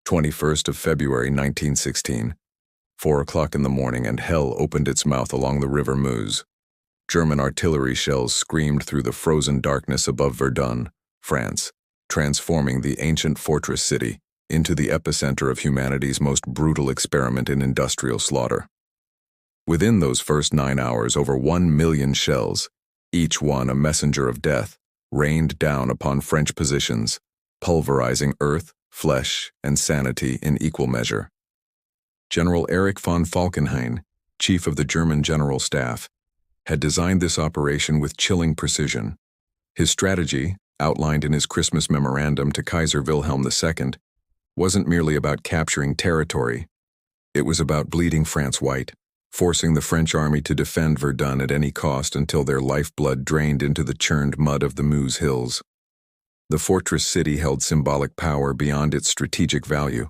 21st of February 1916. 4 o'clock in the morning, and hell opened its mouth along the river Meuse. German artillery shells screamed through the frozen darkness above Verdun, France, transforming the ancient fortress city into the epicenter of humanity's most brutal experiment in industrial slaughter. Within those first 9 hours, over 1 million shells, each one a messenger of death, rained down upon French positions, pulverizing earth, flesh, and sanity in equal measure. General Erich von Falkenhayn, chief of the German General Staff, had designed this operation with chilling precision. His strategy, outlined in his Christmas memorandum to Kaiser Wilhelm II, wasn't merely about capturing territory. It was about bleeding France white, forcing the French army to defend Verdun at any cost until their lifeblood drained into the churned mud of the Meuse hills. The fortress city held symbolic power beyond its strategic value.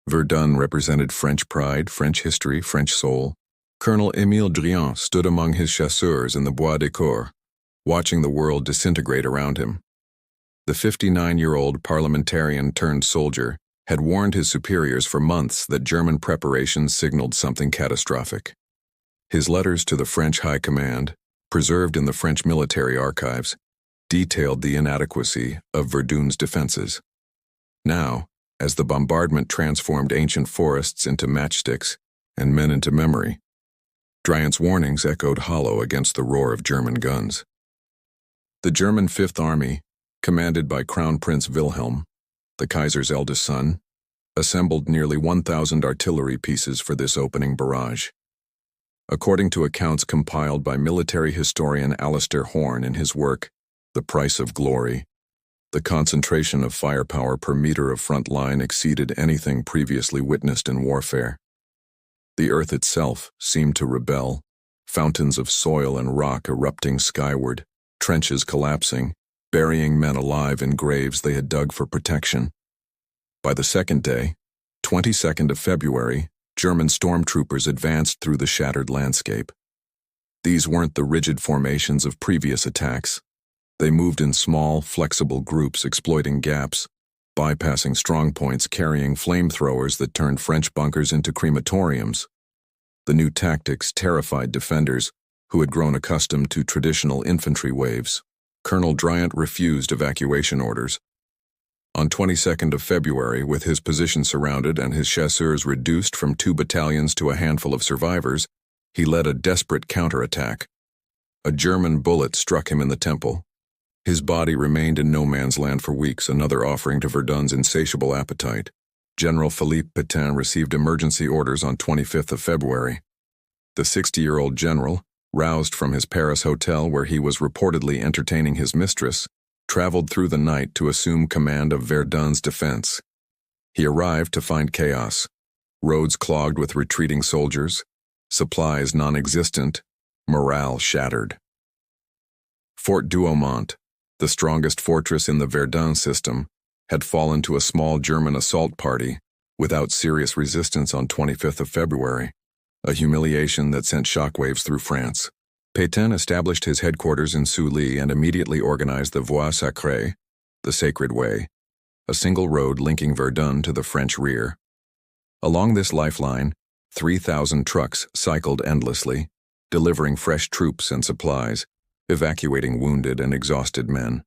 Verdun represented French pride, French history, French soul. Colonel Émile Drian stood among his chasseurs in the Bois de Cour, watching the world disintegrate around him. The 59-year-old parliamentarian-turned-soldier had warned his superiors for months that German preparations signaled something catastrophic. His letters to the French High Command, preserved in the French military archives, detailed the inadequacy of Verdun's defenses. Now, as the bombardment transformed ancient forests into matchsticks and men into memory, Driant's warnings echoed hollow against the roar of German guns. The German Fifth Army, commanded by Crown Prince Wilhelm, the Kaiser's eldest son, assembled nearly 1,000 artillery pieces for this opening barrage. According to accounts compiled by military historian Alistair Horn in his work, The Price of Glory, the concentration of firepower per meter of front line exceeded anything previously witnessed in warfare. The earth itself seemed to rebel, fountains of soil and rock erupting skyward, trenches collapsing, burying men alive in graves they had dug for protection. By the second day, 22nd of February, German stormtroopers advanced through the shattered landscape. These weren't the rigid formations of previous attacks. They moved in small, flexible groups, exploiting gaps, bypassing strongpoints, carrying flamethrowers that turned French bunkers into crematoriums. The new tactics terrified defenders who had grown accustomed to traditional infantry waves. Colonel Driant refused evacuation orders. On 22nd of February, with his position surrounded and his chasseurs reduced from 2 battalions to a handful of survivors, he led a desperate counterattack. A German bullet struck him in the temple. His body remained in no man's land for weeks, another offering to Verdun's insatiable appetite. General Philippe Pétain received emergency orders on 25th of February. The 60-year-old general, roused from his Paris hotel where he was reportedly entertaining his mistress, traveled through the night to assume command of Verdun's defense. He arrived to find chaos, roads clogged with retreating soldiers, supplies non-existent, morale shattered. Fort Douaumont, the strongest fortress in the Verdun system, had fallen to a small German assault party without serious resistance on 25th of February, a humiliation that sent shockwaves through France. Pétain established his headquarters in Sully and immediately organized the Voie Sacrée, the Sacred Way, a single road linking Verdun to the French rear. Along this lifeline, 3,000 trucks cycled endlessly, delivering fresh troops and supplies, evacuating wounded and exhausted men.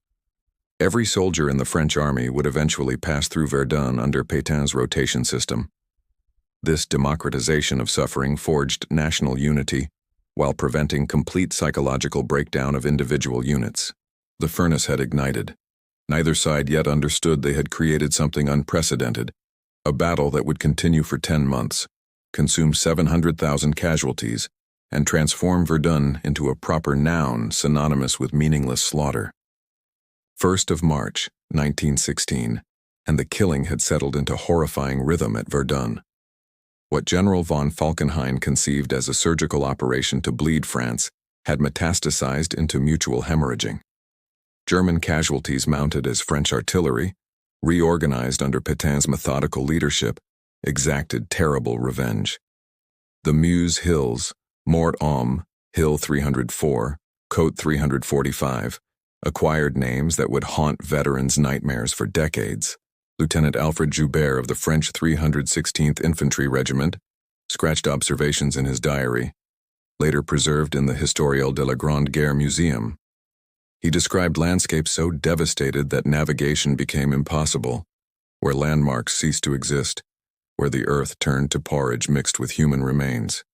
Every soldier in the French army would eventually pass through Verdun under Pétain's rotation system. This democratization of suffering forged national unity while preventing complete psychological breakdown of individual units. The furnace had ignited. Neither side yet understood they had created something unprecedented, a battle that would continue for 10 months, consume 700,000 casualties, and transform Verdun into a proper noun synonymous with meaningless slaughter. 1st of March, 1916, and the killing had settled into horrifying rhythm at Verdun. What General von Falkenhayn conceived as a surgical operation to bleed France had metastasized into mutual hemorrhaging. German casualties mounted as French artillery, reorganized under Pétain's methodical leadership, exacted terrible revenge. The Meuse Hills, Mort Homme, Hill 304, Côte 345, acquired names that would haunt veterans' nightmares for decades. Lieutenant Alfred Joubert of the French 316th Infantry Regiment, scratched observations in his diary, later preserved in the Historial de la Grande Guerre Museum. He described landscapes so devastated that navigation became impossible, where landmarks ceased to exist, where the earth turned to porridge mixed with human remains.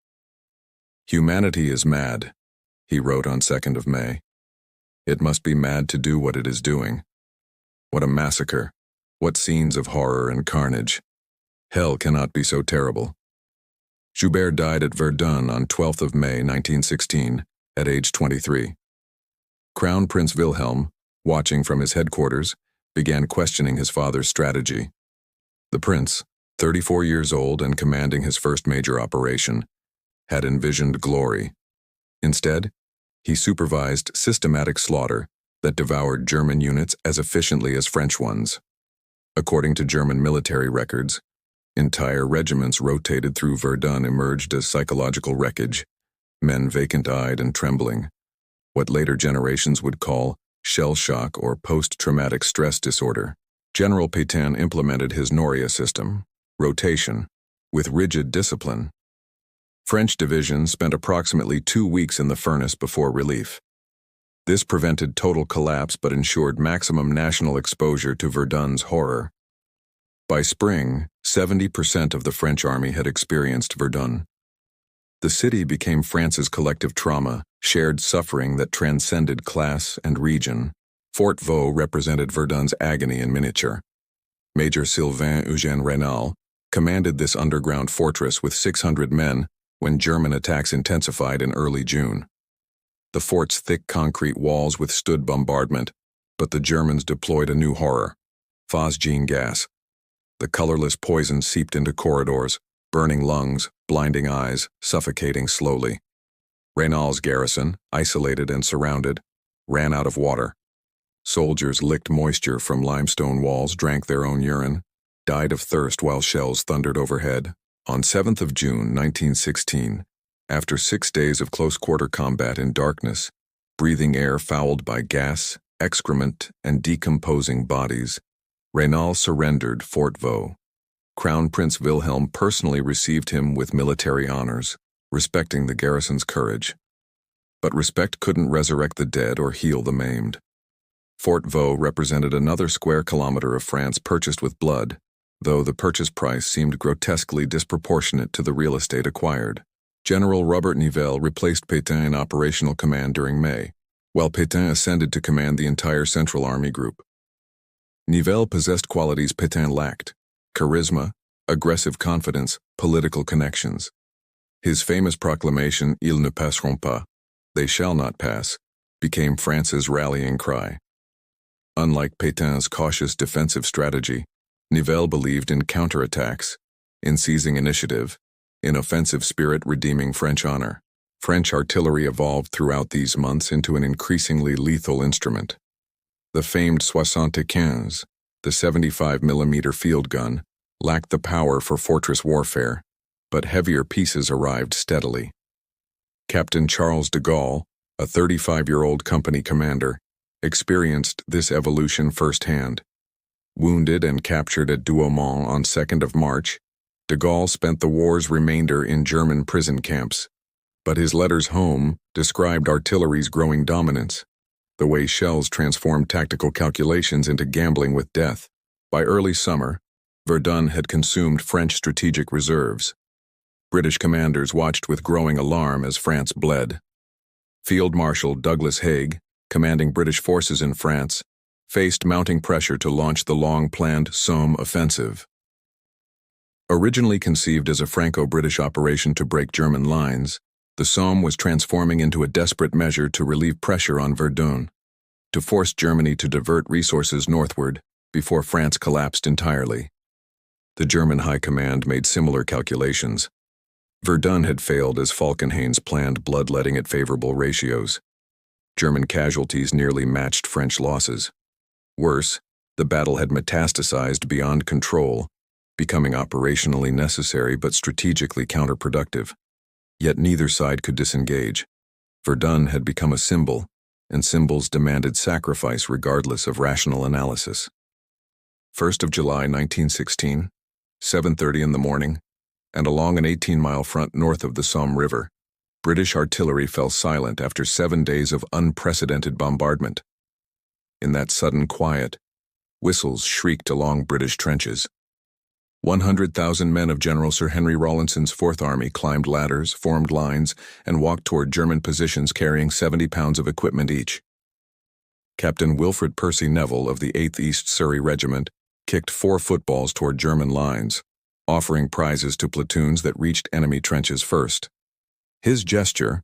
"Humanity is mad," he wrote on 2nd of May. "It must be mad to do what it is doing. What a massacre! What scenes of horror and carnage! Hell cannot be so terrible." Joubert died at Verdun on 12th of May 1916, at age 23. Crown Prince Wilhelm, watching from his headquarters, began questioning his father's strategy. The prince, 34 years old and commanding his first major operation, had envisioned glory. Instead, he supervised systematic slaughter that devoured German units as efficiently as French ones. According to German military records, entire regiments rotated through Verdun emerged as psychological wreckage, men vacant-eyed and trembling, what later generations would call shell shock or post-traumatic stress disorder. General Pétain implemented his Noria system, rotation, with rigid discipline. French divisions spent approximately 2 weeks in the furnace before relief. This prevented total collapse but ensured maximum national exposure to Verdun's horror. By spring, 70% of the French army had experienced Verdun. The city became France's collective trauma, shared suffering that transcended class and region. Fort Vaux represented Verdun's agony in miniature. Major Sylvain Eugène Raynal commanded this underground fortress with 600 men when German attacks intensified in early June. The fort's thick concrete walls withstood bombardment, but the Germans deployed a new horror: phosgene gas. The colorless poison seeped into corridors, burning lungs, blinding eyes, suffocating slowly. Raynal's garrison, isolated and surrounded, ran out of water. Soldiers licked moisture from limestone walls, drank their own urine, died of thirst while shells thundered overhead. On 7th of June 1916, after 6 days of close-quarter combat in darkness, breathing air fouled by gas, excrement, and decomposing bodies, Raynal surrendered Fort Vaux. Crown Prince Wilhelm personally received him with military honors, respecting the garrison's courage. But respect couldn't resurrect the dead or heal the maimed. Fort Vaux represented another square kilometer of France purchased with blood, though the purchase price seemed grotesquely disproportionate to the real estate acquired. General Robert Nivelle replaced Pétain in operational command during May, while Pétain ascended to command the entire Central Army Group. Nivelle possessed qualities Pétain lacked: charisma, aggressive confidence, political connections. His famous proclamation, "Ils ne passeront pas," "They shall not pass," became France's rallying cry. Unlike Pétain's cautious defensive strategy, Nivelle believed in counterattacks, in seizing initiative, in offensive spirit redeeming French honor. French artillery evolved throughout these months into an increasingly lethal instrument. The famed 75, the 75mm field gun, lacked the power for fortress warfare, but heavier pieces arrived steadily. Captain Charles de Gaulle, a 35-year-old company commander, experienced this evolution firsthand. Wounded and captured at Douaumont on 2nd of March, de Gaulle spent the war's remainder in German prison camps, but his letters home described artillery's growing dominance, the way shells transformed tactical calculations into gambling with death. By early summer, Verdun had consumed French strategic reserves. British commanders watched with growing alarm as France bled. Field Marshal Douglas Haig, commanding British forces in France, faced mounting pressure to launch the long-planned Somme offensive. Originally conceived as a Franco-British operation to break German lines, the Somme was transforming into a desperate measure to relieve pressure on Verdun, to force Germany to divert resources northward before France collapsed entirely. The German High Command made similar calculations. Verdun had failed as Falkenhayn's planned bloodletting at favorable ratios. German casualties nearly matched French losses. Worse, the battle had metastasized beyond control, becoming operationally necessary but strategically counterproductive. Yet neither side could disengage. Verdun had become a symbol, and symbols demanded sacrifice regardless of rational analysis. 1st of July 1916, 7:30 in the morning, and along an 18-mile front north of the Somme River, British artillery fell silent after 7 days of unprecedented bombardment. In that sudden quiet, whistles shrieked along British trenches. 100,000 men of General Sir Henry Rawlinson's Fourth Army climbed ladders, formed lines, and walked toward German positions carrying 70 pounds of equipment each. Captain Wilfred Percy Neville of the 8th East Surrey Regiment kicked 4 footballs toward German lines, offering prizes to platoons that reached enemy trenches first. His gesture,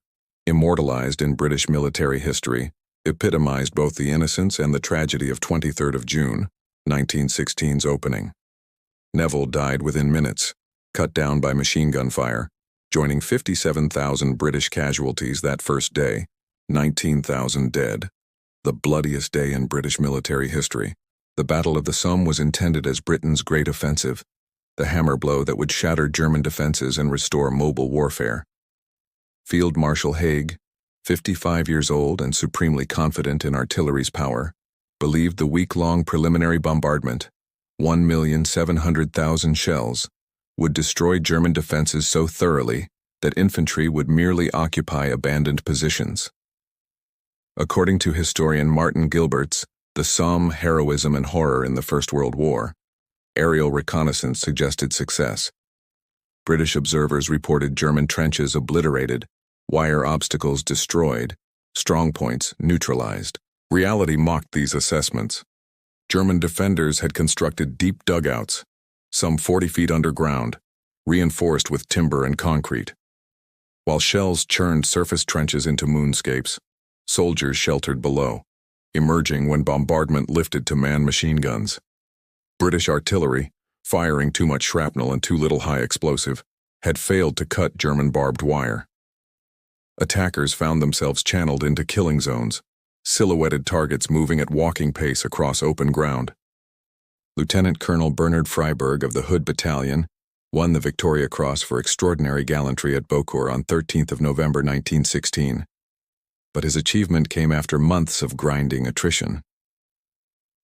immortalized in British military history, epitomized both the innocence and the tragedy of 23rd of June, 1916's opening. Neville died within minutes, cut down by machine gun fire, joining 57,000 British casualties that first day, 19,000 dead. The bloodiest day in British military history. The Battle of the Somme was intended as Britain's great offensive, the hammer blow that would shatter German defenses and restore mobile warfare. Field Marshal Haig, 55 years old and supremely confident in artillery's power, believed the week-long preliminary bombardment, 1,700,000 shells, would destroy German defenses so thoroughly that infantry would merely occupy abandoned positions. According to historian Martin Gilbert's The Somme, Heroism and Horror in the First World War, aerial reconnaissance suggested success. British observers reported German trenches obliterated, wire obstacles destroyed, strongpoints neutralized. Reality mocked these assessments. German defenders had constructed deep dugouts, some 40 feet underground, reinforced with timber and concrete. While shells churned surface trenches into moonscapes, soldiers sheltered below, emerging when bombardment lifted to man machine guns. British artillery, firing too much shrapnel and too little high explosive, had failed to cut German barbed wire. Attackers found themselves channeled into killing zones, silhouetted targets moving at walking pace across open ground. Lieutenant Colonel Bernard Freiberg of the Hood Battalion won the Victoria Cross for extraordinary gallantry at Beaucourt on 13th of November 1916. But his achievement came after months of grinding attrition.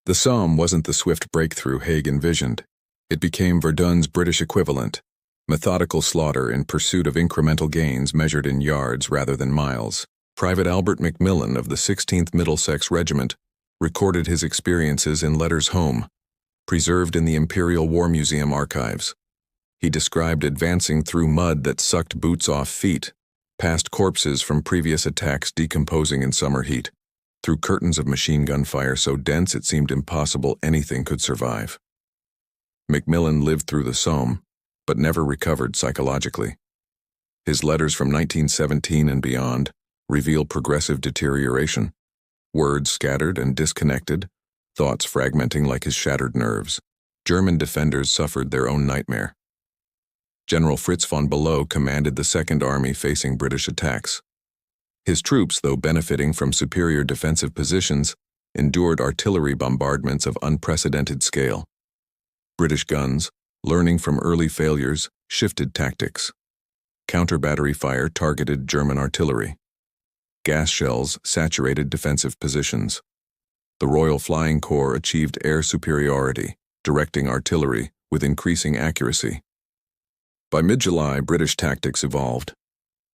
The Somme wasn't the swift breakthrough Haig envisioned. It became Verdun's British equivalent, methodical slaughter in pursuit of incremental gains measured in yards rather than miles. Private Albert Macmillan of the 16th Middlesex Regiment recorded his experiences in letters home, preserved in the Imperial War Museum archives. He described advancing through mud that sucked boots off feet, past corpses from previous attacks decomposing in summer heat, through curtains of machine gun fire so dense it seemed impossible anything could survive. Macmillan lived through the Somme, but never recovered psychologically. His letters from 1917 and beyond reveal progressive deterioration, words scattered and disconnected, thoughts fragmenting like his shattered nerves. German defenders suffered their own nightmare. General Fritz von Below commanded the Second Army facing British attacks. His troops, though benefiting from superior defensive positions, endured artillery bombardments of unprecedented scale. British guns, learning from early failures, shifted tactics. Counter-battery fire targeted German artillery. Gas shells saturated defensive positions. The Royal Flying Corps achieved air superiority, directing artillery with increasing accuracy. By mid-July, British tactics evolved.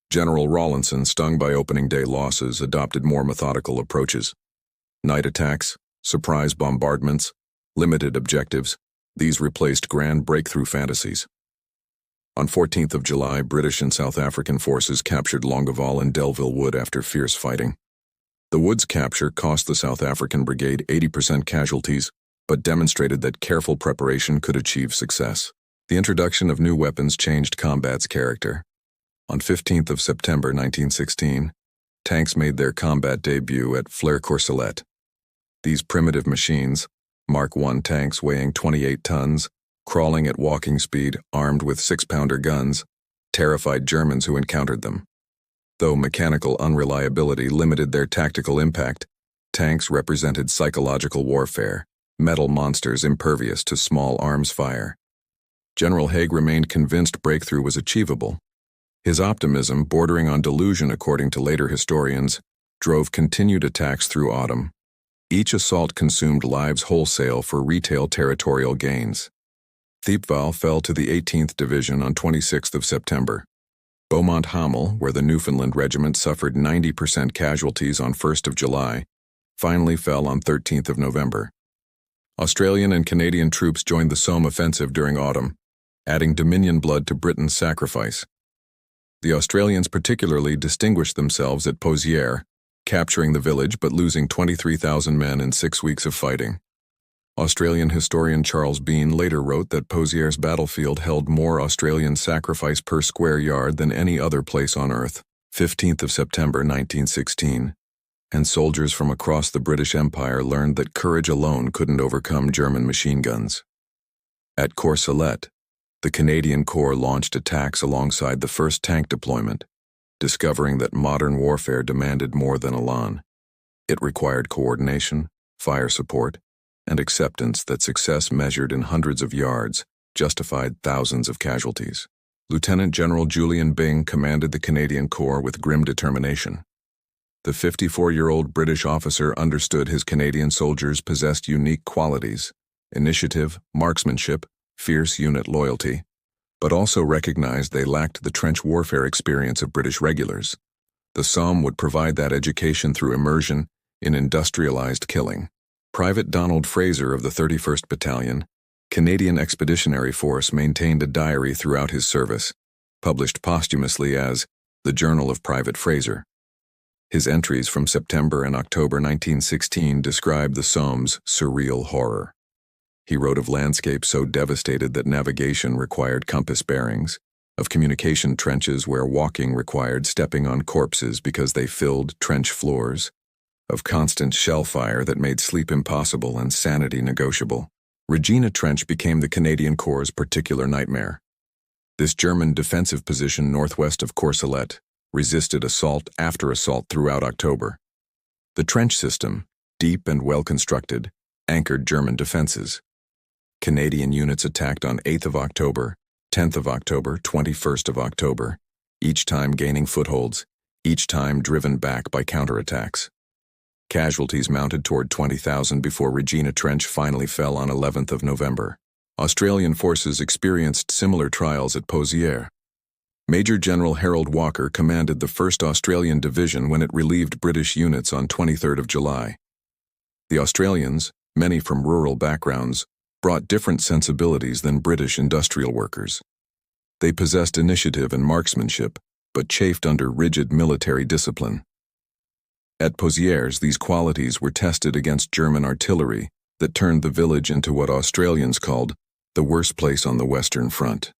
General Rawlinson, stung by opening day losses, adopted more methodical approaches. Night attacks, surprise bombardments, limited objectives, these replaced grand breakthrough fantasies. On 14th of July, British and South African forces captured Longueval and Delville Wood after fierce fighting. The Wood's capture cost the South African brigade 80% casualties, but demonstrated that careful preparation could achieve success. The introduction of new weapons changed combat's character. On 15th of September 1916, tanks made their combat debut at Flers-Courcelette. These primitive machines, Mark I tanks weighing 28 tons, crawling at walking speed, armed with 6-pounder guns, terrified Germans who encountered them. Though mechanical unreliability limited their tactical impact, tanks represented psychological warfare, metal monsters impervious to small arms fire. General Haig remained convinced breakthrough was achievable. His optimism, bordering on delusion according to later historians, drove continued attacks through autumn. Each assault consumed lives wholesale for retail territorial gains. Thiepval fell to the 18th Division on 26th of September. Beaumont-Hamel, where the Newfoundland Regiment suffered 90% casualties on 1st of July, finally fell on 13th of November. Australian and Canadian troops joined the Somme offensive during autumn, adding Dominion blood to Britain's sacrifice. The Australians particularly distinguished themselves at Pozières, capturing the village but losing 23,000 men in 6 weeks of fighting. Australian historian Charles Bean later wrote that Pozières' battlefield held more Australian sacrifice per square yard than any other place on Earth. 15th of September 1916, and soldiers from across the British Empire learned that courage alone couldn't overcome German machine guns. At Courcelette, the Canadian Corps launched attacks alongside the first tank deployment, discovering that modern warfare demanded more than elan. It required coordination, fire support, and acceptance that success measured in hundreds of yards justified thousands of casualties. Lieutenant General Julian Byng commanded the Canadian Corps with grim determination. The 54-year-old British officer understood his Canadian soldiers possessed unique qualities: initiative, marksmanship, fierce unit loyalty, but also recognized they lacked the trench warfare experience of British regulars. The Somme would provide that education through immersion in industrialized killing. Private Donald Fraser of the 31st Battalion, Canadian Expeditionary Force, maintained a diary throughout his service, published posthumously as The Journal of Private Fraser. His entries from September and October 1916 describe the Somme's surreal horror. He wrote of landscapes so devastated that navigation required compass bearings, of communication trenches where walking required stepping on corpses because they filled trench floors, of constant shell fire that made sleep impossible and sanity negotiable. Regina Trench became the Canadian Corps' particular nightmare. This German defensive position northwest of Courcelette resisted assault after assault throughout October. The trench system, deep and well-constructed, anchored German defenses. Canadian units attacked on 8th of October, 10th of October, 21st of October, each time gaining footholds, each time driven back by counterattacks. Casualties mounted toward 20,000 before Regina Trench finally fell on 11th of November. Australian forces experienced similar trials at Pozières. Major General Harold Walker commanded the 1st Australian Division when it relieved British units on 23rd of July. The Australians, many from rural backgrounds, brought different sensibilities than British industrial workers. They possessed initiative and marksmanship, but chafed under rigid military discipline. At Pozières, these qualities were tested against German artillery that turned the village into what Australians called the worst place on the Western Front.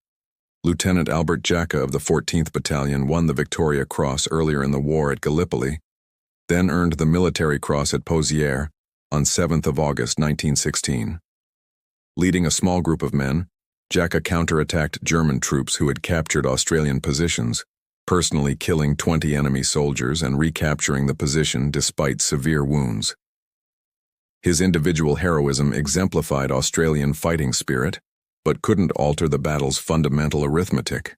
Lieutenant Albert Jacka of the 14th Battalion won the Victoria Cross earlier in the war at Gallipoli, then earned the Military Cross at Pozières on 7th of August 1916. Leading a small group of men, Jacka counterattacked German troops who had captured Australian positions, personally killing 20 enemy soldiers and recapturing the position despite severe wounds. His individual heroism exemplified Australian fighting spirit, but couldn't alter the battle's fundamental arithmetic.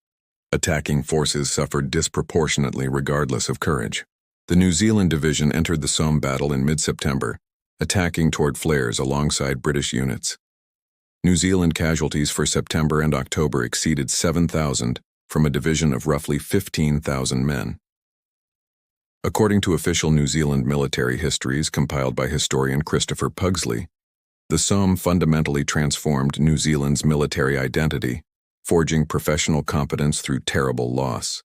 Attacking forces suffered disproportionately regardless of courage. The New Zealand Division entered the Somme battle in mid-September, attacking toward flares alongside British units. New Zealand casualties for September and October exceeded 7,000 from a division of roughly 15,000 men. According to official New Zealand military histories compiled by historian Christopher Pugsley, the Somme fundamentally transformed New Zealand's military identity, forging professional competence through terrible loss.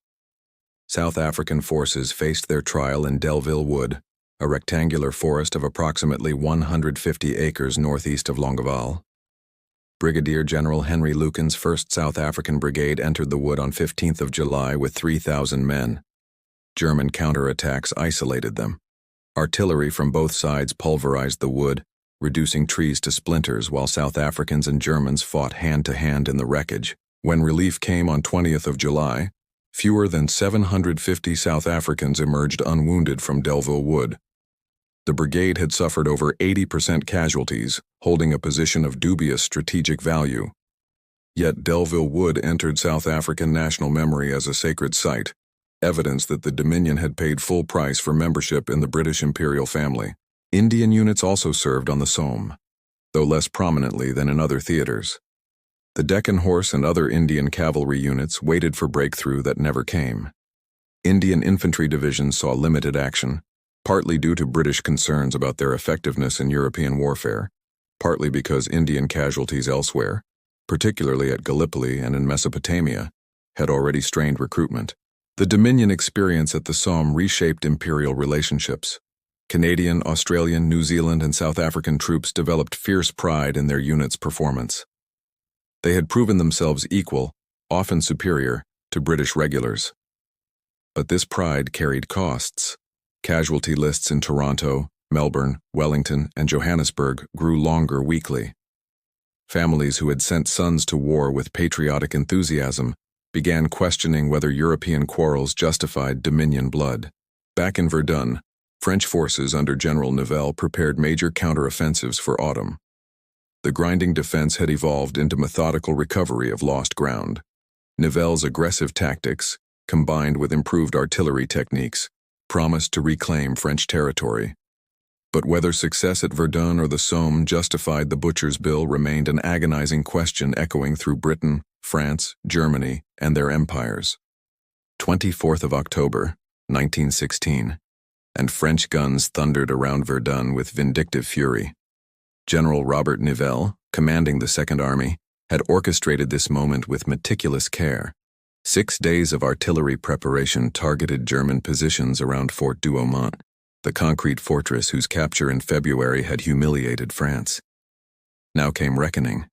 South African forces faced their trial in Delville Wood, a rectangular forest of approximately 150 acres northeast of Longueval. Brigadier General Henry Lucan's 1st South African Brigade entered the wood on 15th of July with 3,000 men. German counterattacks isolated them. Artillery from both sides pulverized the wood, reducing trees to splinters while South Africans and Germans fought hand-to-hand in the wreckage. When relief came on 20th of July, fewer than 750 South Africans emerged unwounded from Delville Wood. The brigade had suffered over 80% casualties, holding a position of dubious strategic value. Yet Delville Wood entered South African national memory as a sacred site, evidence that the Dominion had paid full price for membership in the British imperial family. Indian units also served on the Somme, though less prominently than in other theaters. The Deccan Horse and other Indian cavalry units waited for breakthrough that never came. Indian infantry divisions saw limited action, partly due to British concerns about their effectiveness in European warfare, partly because Indian casualties elsewhere, particularly at Gallipoli and in Mesopotamia, had already strained recruitment. The Dominion experience at the Somme reshaped imperial relationships. Canadian, Australian, New Zealand, and South African troops developed fierce pride in their units' performance. They had proven themselves equal, often superior, to British regulars. But this pride carried costs. Casualty lists in Toronto, Melbourne, Wellington, and Johannesburg grew longer weekly. Families who had sent sons to war with patriotic enthusiasm began questioning whether European quarrels justified Dominion blood. Back in Verdun, French forces under General Nivelle prepared major counteroffensives for autumn. The grinding defense had evolved into methodical recovery of lost ground. Nivelle's aggressive tactics, combined with improved artillery techniques, promised to reclaim French territory. But whether success at Verdun or the Somme justified the butcher's bill remained an agonizing question echoing through Britain, France, Germany, and their empires. 24th of October, 1916, and French guns thundered around Verdun with vindictive fury. General Robert Nivelle, commanding the Second Army, had orchestrated this moment with meticulous care. 6 days of artillery preparation targeted German positions around Fort Douaumont, the concrete fortress whose capture in February had humiliated France. Now came reckoning.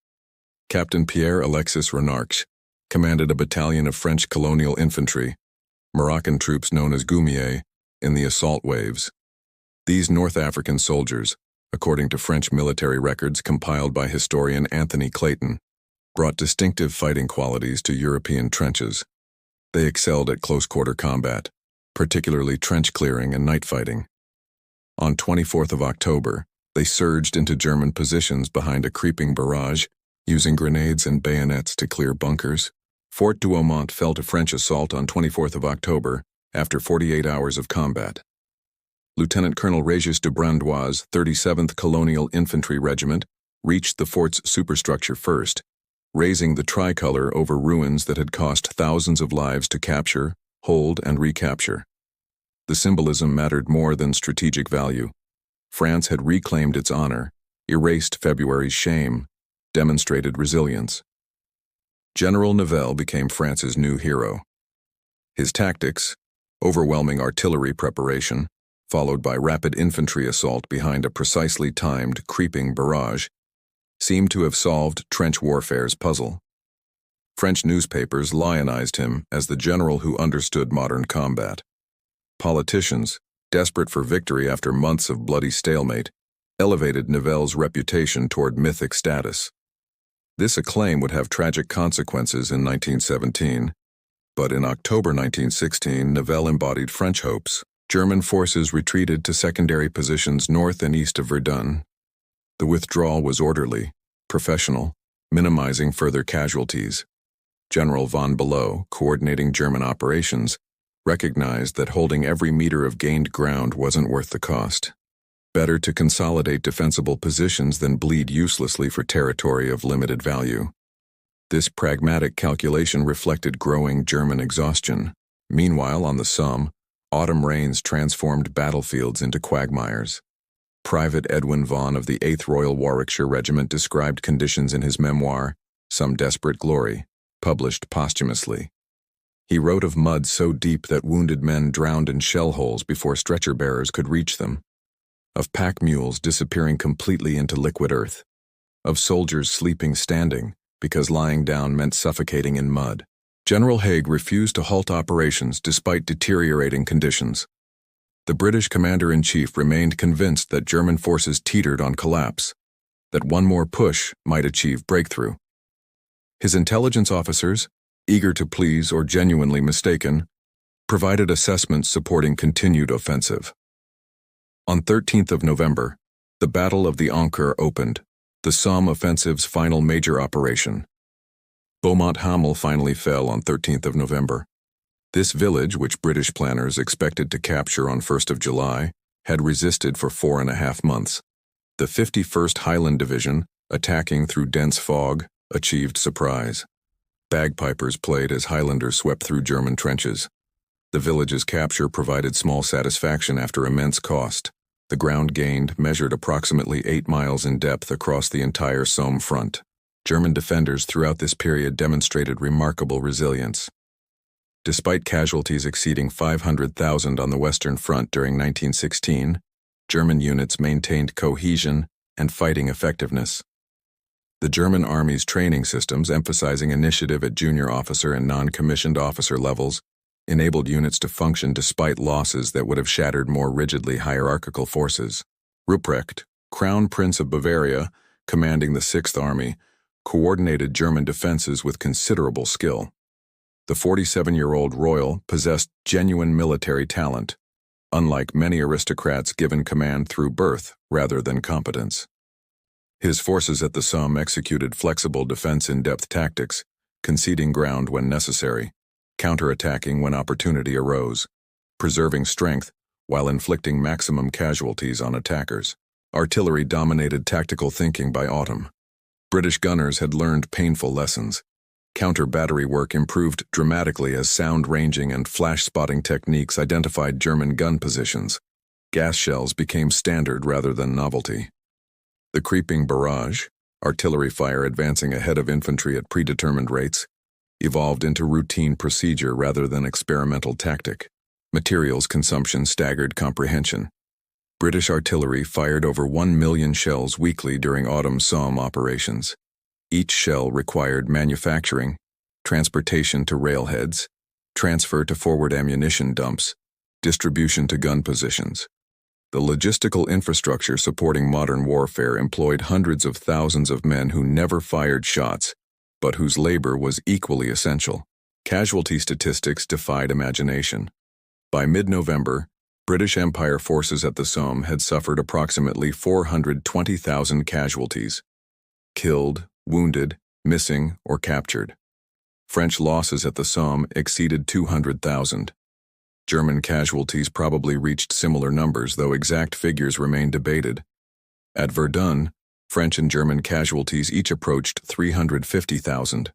Captain Pierre-Alexis Renarch commanded a battalion of French colonial infantry, Moroccan troops known as Goumiers, in the assault waves. These North African soldiers, according to French military records compiled by historian Anthony Clayton, brought distinctive fighting qualities to European trenches. They excelled at close-quarter combat, particularly trench clearing and night fighting. On 24th of October, they surged into German positions behind a creeping barrage, using grenades and bayonets to clear bunkers. Fort Douaumont fell to French assault on 24th of October after 48 hours of combat. Lieutenant Colonel Régis de Brandois' 37th Colonial Infantry Regiment reached the fort's superstructure first, raising the tricolor over ruins that had cost thousands of lives to capture, hold, and recapture. The symbolism mattered more than strategic value. France had reclaimed its honor, erased February's shame, demonstrated resilience. General Nivelle became France's new hero. His tactics, overwhelming artillery preparation, followed by rapid infantry assault behind a precisely timed, creeping barrage, seemed to have solved trench warfare's puzzle. French newspapers lionized him as the general who understood modern combat. Politicians, desperate for victory after months of bloody stalemate, elevated Nivelle's reputation toward mythic status. This acclaim would have tragic consequences in 1917, but in October 1916, Nivelle embodied French hopes. German forces retreated to secondary positions north and east of Verdun. The withdrawal was orderly, professional, minimizing further casualties. General von Below, coordinating German operations, recognized that holding every meter of gained ground wasn't worth the cost. Better to consolidate defensible positions than bleed uselessly for territory of limited value. This pragmatic calculation reflected growing German exhaustion. Meanwhile, on the Somme, autumn rains transformed battlefields into quagmires. Private Edwin Vaughan of the 8th Royal Warwickshire Regiment described conditions in his memoir, Some Desperate Glory, published posthumously. He wrote of mud so deep that wounded men drowned in shell holes before stretcher bearers could reach them, of pack mules disappearing completely into liquid earth, of soldiers sleeping standing because lying down meant suffocating in mud. General Haig refused to halt operations despite deteriorating conditions. The British commander-in-chief remained convinced that German forces teetered on collapse, that one more push might achieve breakthrough. His intelligence officers, eager to please or genuinely mistaken, provided assessments supporting continued offensive. On 13th of November, the Battle of the Ancre opened, the Somme offensive's final major operation. Beaumont-Hamel finally fell on 13th of November. This village, which British planners expected to capture on 1st of July, had resisted for 4.5 months. The 51st Highland Division, attacking through dense fog, achieved surprise. Bagpipers played as Highlanders swept through German trenches. The village's capture provided small satisfaction after immense cost. The ground gained measured approximately 8 miles in depth across the entire Somme front. German defenders throughout this period demonstrated remarkable resilience. Despite casualties exceeding 500,000 on the Western Front during 1916, German units maintained cohesion and fighting effectiveness. The German Army's training systems, emphasizing initiative at junior officer and non-commissioned officer levels, enabled units to function despite losses that would have shattered more rigidly hierarchical forces. Ruprecht, Crown Prince of Bavaria, commanding the 6th Army, coordinated German defenses with considerable skill. The 47-year-old royal possessed genuine military talent, unlike many aristocrats given command through birth rather than competence. His forces at the Somme executed flexible defense-in-depth tactics, conceding ground when necessary, counterattacking when opportunity arose, preserving strength while inflicting maximum casualties on attackers. Artillery dominated tactical thinking by autumn. British gunners had learned painful lessons. Counter-battery work improved dramatically as sound ranging and flash-spotting techniques identified German gun positions. Gas shells became standard rather than novelty. The creeping barrage, artillery fire advancing ahead of infantry at predetermined rates, evolved into routine procedure rather than experimental tactic. Materials consumption staggered comprehension. British artillery fired over 1 million shells weekly during autumn Somme operations. Each shell required manufacturing, transportation to railheads, transfer to forward ammunition dumps, distribution to gun positions. The logistical infrastructure supporting modern warfare employed hundreds of thousands of men who never fired shots, but whose labor was equally essential. Casualty statistics defied imagination. By mid-November, British Empire forces at the Somme had suffered approximately 420,000 casualties, killed, wounded, missing, or captured. French losses at the Somme exceeded 200,000. German casualties probably reached similar numbers, though exact figures remain debated. At Verdun, French and German casualties each approached 350,000.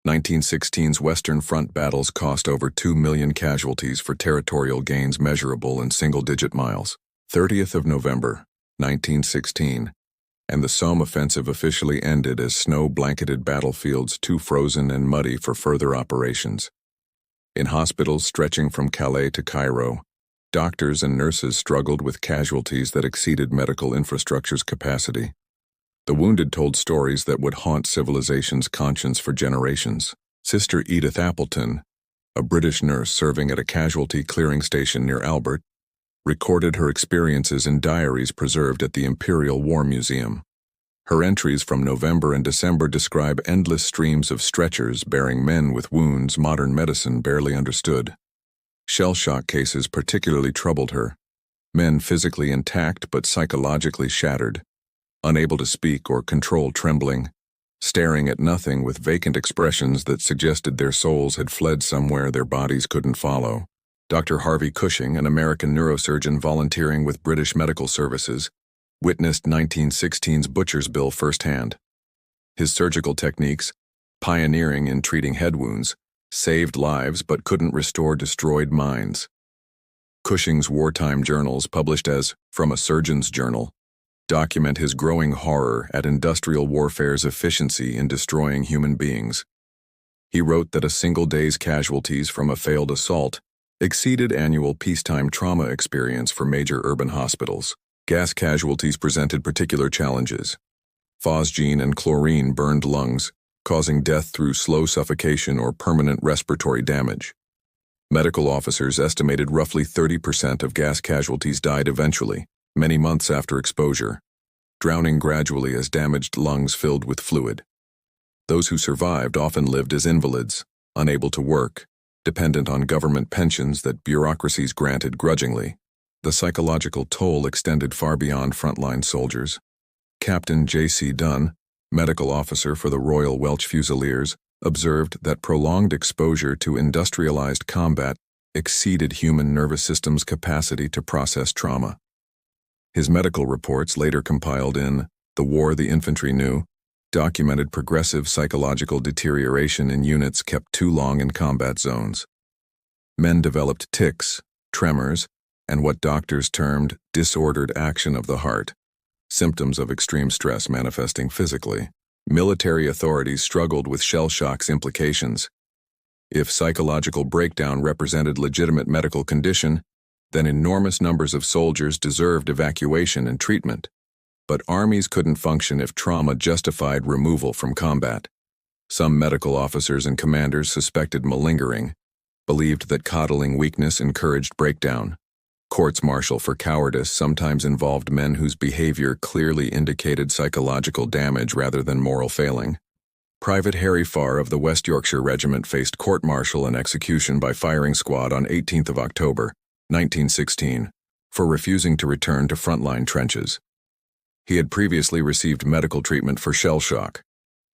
1916's Western Front battles cost over 2 million casualties for territorial gains measurable in single-digit miles. 30th of November, 1916, and the Somme offensive officially ended as snow-blanketed battlefields too frozen and muddy for further operations. In hospitals stretching from Calais to Cairo, doctors and nurses struggled with casualties that exceeded medical infrastructure's capacity. The wounded told stories that would haunt civilization's conscience for generations. Sister Edith Appleton, a British nurse serving at a casualty clearing station near Albert, recorded her experiences in diaries preserved at the Imperial War Museum. Her entries from November and December describe endless streams of stretchers bearing men with wounds modern medicine barely understood. Shell shock cases particularly troubled her. Men physically intact but psychologically shattered, unable to speak or control trembling, staring at nothing with vacant expressions that suggested their souls had fled somewhere their bodies couldn't follow. Dr. Harvey Cushing, an American neurosurgeon volunteering with British Medical Services, witnessed 1916's butcher's bill firsthand. His surgical techniques, pioneering in treating head wounds, saved lives but couldn't restore destroyed minds. Cushing's wartime journals, published as From a Surgeon's Journal, document his growing horror at industrial warfare's efficiency in destroying human beings. He wrote that a single day's casualties from a failed assault exceeded annual peacetime trauma experience for major urban hospitals. Gas casualties presented particular challenges. Phosgene and chlorine burned lungs, causing death through slow suffocation or permanent respiratory damage. Medical officers estimated roughly 30% of gas casualties died eventually, many months after exposure, drowning gradually as damaged lungs filled with fluid. Those who survived often lived as invalids, unable to work, dependent on government pensions that bureaucracies granted grudgingly. The psychological toll extended far beyond frontline soldiers. Captain J.C. Dunn, medical officer for the Royal Welch Fusiliers, observed that prolonged exposure to industrialized combat exceeded human nervous system's capacity to process trauma. His medical reports, later compiled in The War the Infantry Knew, documented progressive psychological deterioration in units kept too long in combat zones. Men developed tics, tremors, and what doctors termed disordered action of the heart, symptoms of extreme stress manifesting physically. Military authorities struggled with shell shock's implications. If psychological breakdown represented legitimate medical condition, then enormous numbers of soldiers deserved evacuation and treatment. But armies couldn't function if trauma justified removal from combat. Some medical officers and commanders suspected malingering, believed that coddling weakness encouraged breakdown. Courts-martial for cowardice sometimes involved men whose behavior clearly indicated psychological damage rather than moral failing. Private Harry Farr of the West Yorkshire Regiment faced court-martial and execution by firing squad on 18th of October, 1916, for refusing to return to frontline trenches. He had previously received medical treatment for shell shock.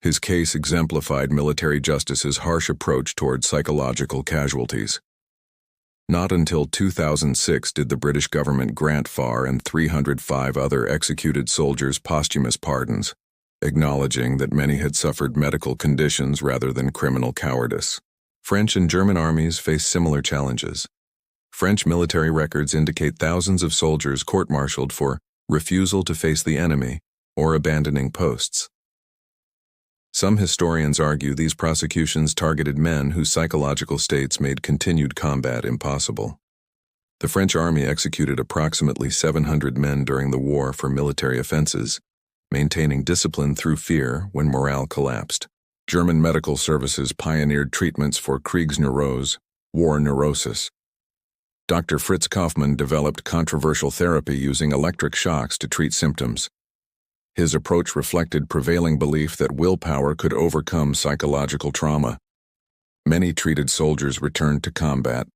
His case exemplified military justice's harsh approach toward psychological casualties. Not until 2006 did the British government grant Farr and 305 other executed soldiers posthumous pardons, acknowledging that many had suffered medical conditions rather than criminal cowardice. French and German armies faced similar challenges. French military records indicate thousands of soldiers court-martialed for refusal to face the enemy or abandoning posts. Some historians argue these prosecutions targeted men whose psychological states made continued combat impossible. The French army executed approximately 700 men during the war for military offenses, maintaining discipline through fear when morale collapsed. German medical services pioneered treatments for Kriegsneurose, war neurosis. Dr. Fritz Kaufmann developed controversial therapy using electric shocks to treat symptoms. His approach reflected prevailing belief that willpower could overcome psychological trauma. Many treated soldiers returned to combat,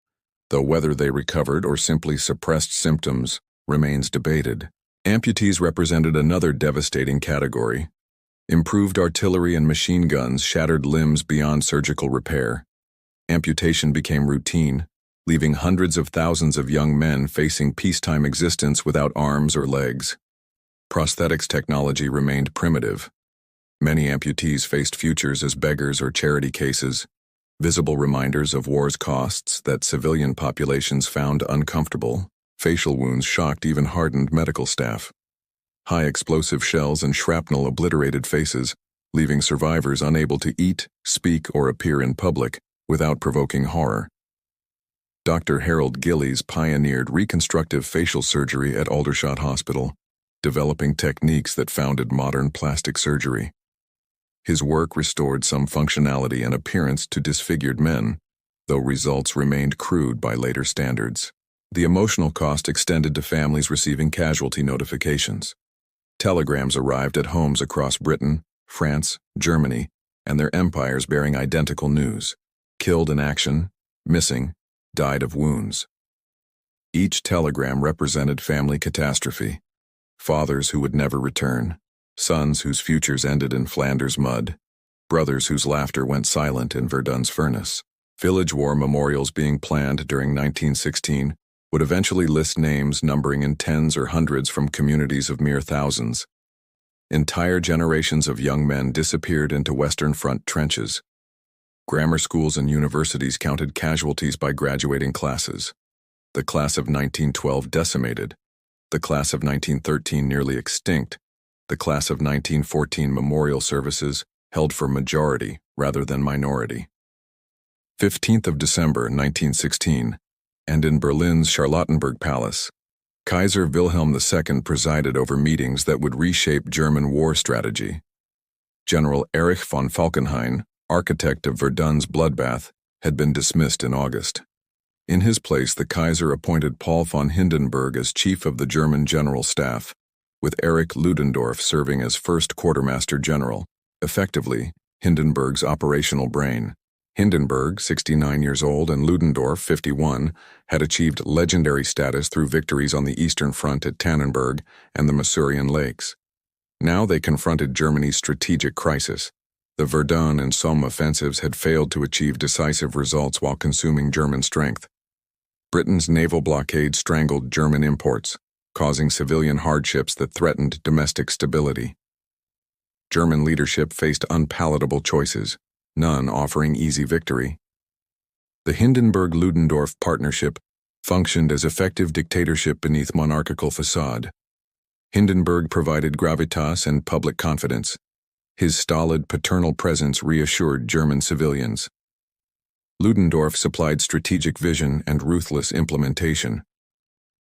though whether they recovered or simply suppressed symptoms remains debated. Amputees represented another devastating category. Improved artillery and machine guns shattered limbs beyond surgical repair. Amputation became routine, leaving hundreds of thousands of young men facing peacetime existence without arms or legs. Prosthetics technology remained primitive. Many amputees faced futures as beggars or charity cases, visible reminders of war's costs that civilian populations found uncomfortable. Facial wounds shocked even hardened medical staff. High explosive shells and shrapnel obliterated faces, leaving survivors unable to eat, speak, or appear in public without provoking horror. Dr. Harold Gillies pioneered reconstructive facial surgery at Aldershot Hospital, developing techniques that founded modern plastic surgery. His work restored some functionality and appearance to disfigured men, though results remained crude by later standards. The emotional cost extended to families receiving casualty notifications. Telegrams arrived at homes across Britain, France, Germany, and their empires bearing identical news: killed in action, missing, died of wounds. Each telegram represented family catastrophe. Fathers who would never return, sons whose futures ended in Flanders mud, brothers whose laughter went silent in Verdun's furnace. Village war memorials being planned during 1916 would eventually list names numbering in tens or hundreds from communities of mere thousands. Entire generations of young men disappeared into Western Front trenches. Grammar schools and universities counted casualties by graduating classes. The class of 1912 decimated. The class of 1913 nearly extinct. The class of 1914 memorial services held for majority rather than minority. 15th of December 1916, and in Berlin's Charlottenburg Palace, Kaiser Wilhelm II presided over meetings that would reshape German war strategy. General Erich von Falkenhayn, architect of Verdun's bloodbath, had been dismissed in August. In his place, the Kaiser appointed Paul von Hindenburg as chief of the German General Staff, with Erich Ludendorff serving as first quartermaster general, effectively Hindenburg's operational brain. Hindenburg, 69 years old, and Ludendorff, 51, had achieved legendary status through victories on the Eastern Front at Tannenberg and the Masurian Lakes. Now they confronted Germany's strategic crisis. The Verdun and Somme offensives had failed to achieve decisive results while consuming German strength. Britain's naval blockade strangled German imports, causing civilian hardships that threatened domestic stability. German leadership faced unpalatable choices, none offering easy victory. The Hindenburg-Ludendorff partnership functioned as effective dictatorship beneath monarchical facade. Hindenburg provided gravitas and public confidence. His stolid paternal presence reassured German civilians. Ludendorff supplied strategic vision and ruthless implementation.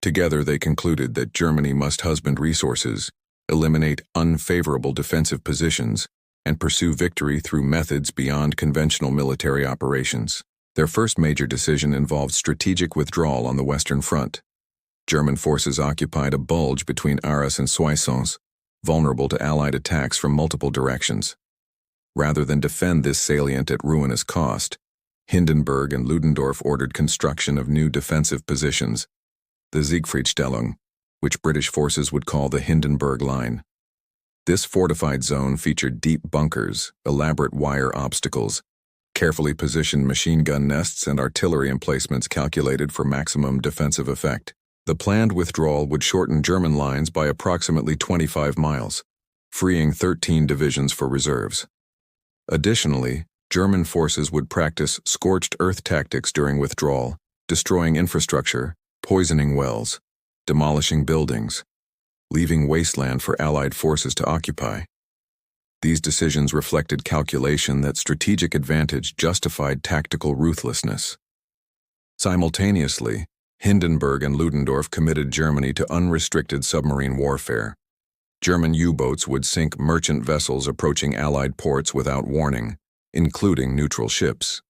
Together they concluded that Germany must husband resources, eliminate unfavorable defensive positions, and pursue victory through methods beyond conventional military operations. Their first major decision involved strategic withdrawal on the Western Front. German forces occupied a bulge between Arras and Soissons, vulnerable to Allied attacks from multiple directions. Rather than defend this salient at ruinous cost, Hindenburg and Ludendorff ordered construction of new defensive positions, the Siegfriedstellung, which British forces would call the Hindenburg Line. This fortified zone featured deep bunkers, elaborate wire obstacles, carefully positioned machine gun nests, and artillery emplacements calculated for maximum defensive effect. The planned withdrawal would shorten German lines by approximately 25 miles, freeing 13 divisions for reserves. Additionally, German forces would practice scorched earth tactics during withdrawal, destroying infrastructure, poisoning wells, demolishing buildings, leaving wasteland for Allied forces to occupy. These decisions reflected calculation that strategic advantage justified tactical ruthlessness. Simultaneously, Hindenburg and Ludendorff committed Germany to unrestricted submarine warfare. German U-boats would sink merchant vessels approaching Allied ports without warning, including neutral ships.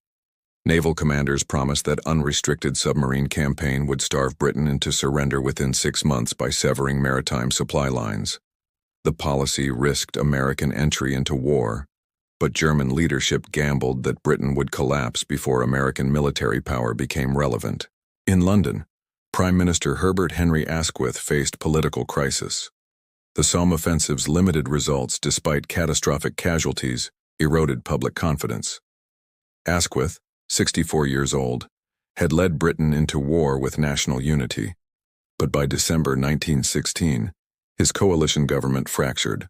Naval commanders promised that unrestricted submarine campaign would starve Britain into surrender within 6 months by severing maritime supply lines. The policy risked American entry into war, but German leadership gambled that Britain would collapse before American military power became relevant. In London, Prime Minister Herbert Henry Asquith faced political crisis. The Somme offensive's limited results, despite catastrophic casualties, eroded public confidence. Asquith, 64 years old, had led Britain into war with national unity, but by December 1916, his coalition government fractured.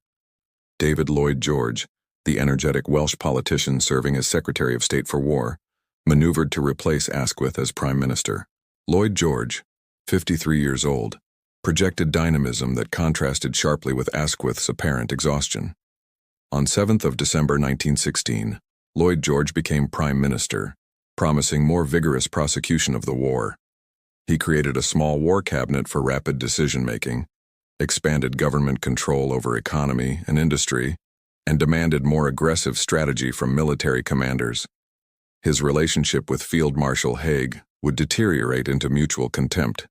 David Lloyd George, the energetic Welsh politician serving as Secretary of State for War, maneuvered to replace Asquith as Prime Minister. Lloyd George, 53 years old, projected dynamism that contrasted sharply with Asquith's apparent exhaustion. On 7th of December 1916, Lloyd George became Prime Minister, promising more vigorous prosecution of the war. He created a small war cabinet for rapid decision-making, expanded government control over economy and industry, and demanded more aggressive strategy from military commanders. His relationship with Field Marshal Haig would deteriorate into mutual contempt,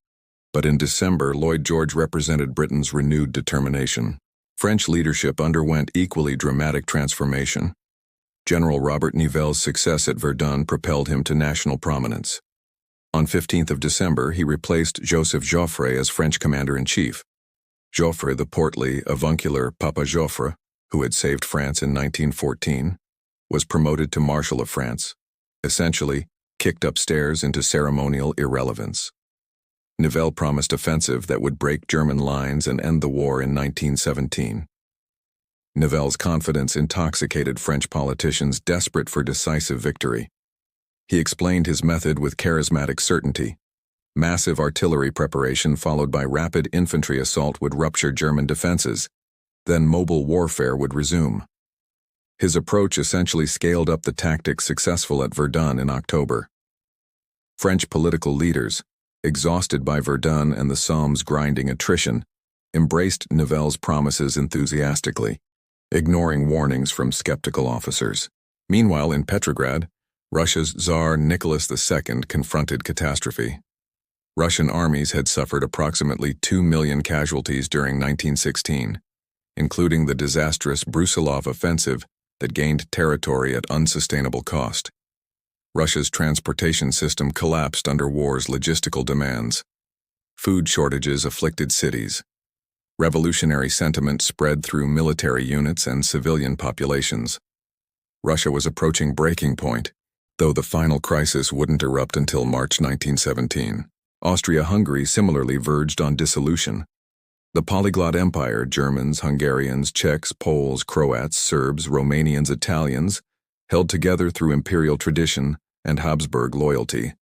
but in December, Lloyd George represented Britain's renewed determination. French leadership underwent equally dramatic transformation. General Robert Nivelle's success at Verdun propelled him to national prominence. On 15th of December, he replaced Joseph Joffre as French commander-in-chief. Joffre, the portly, avuncular Papa Joffre, who had saved France in 1914, was promoted to Marshal of France, essentially kicked upstairs into ceremonial irrelevance. Nivelle promised offensive that would break German lines and end the war in 1917. Nivelle's confidence intoxicated French politicians desperate for decisive victory. He explained his method with charismatic certainty. Massive artillery preparation followed by rapid infantry assault would rupture German defenses. Then mobile warfare would resume. His approach essentially scaled up the tactics successful at Verdun in October. French political leaders, exhausted by Verdun and the Somme's grinding attrition, embraced Nivelle's promises enthusiastically, ignoring warnings from skeptical officers. Meanwhile, in Petrograd, Russia's Tsar Nicholas II confronted catastrophe. Russian armies had suffered approximately 2 million casualties during 1916, including the disastrous Brusilov offensive that gained territory at unsustainable cost. Russia's transportation system collapsed under war's logistical demands. Food shortages afflicted cities. Revolutionary sentiment spread through military units and civilian populations. Russia was approaching breaking point, though the final crisis wouldn't erupt until March 1917. Austria-Hungary similarly verged on dissolution. The polyglot empire, Germans, Hungarians, Czechs, Poles, Croats, Serbs, Romanians, Italians, held together through imperial tradition and Habsburg loyalty.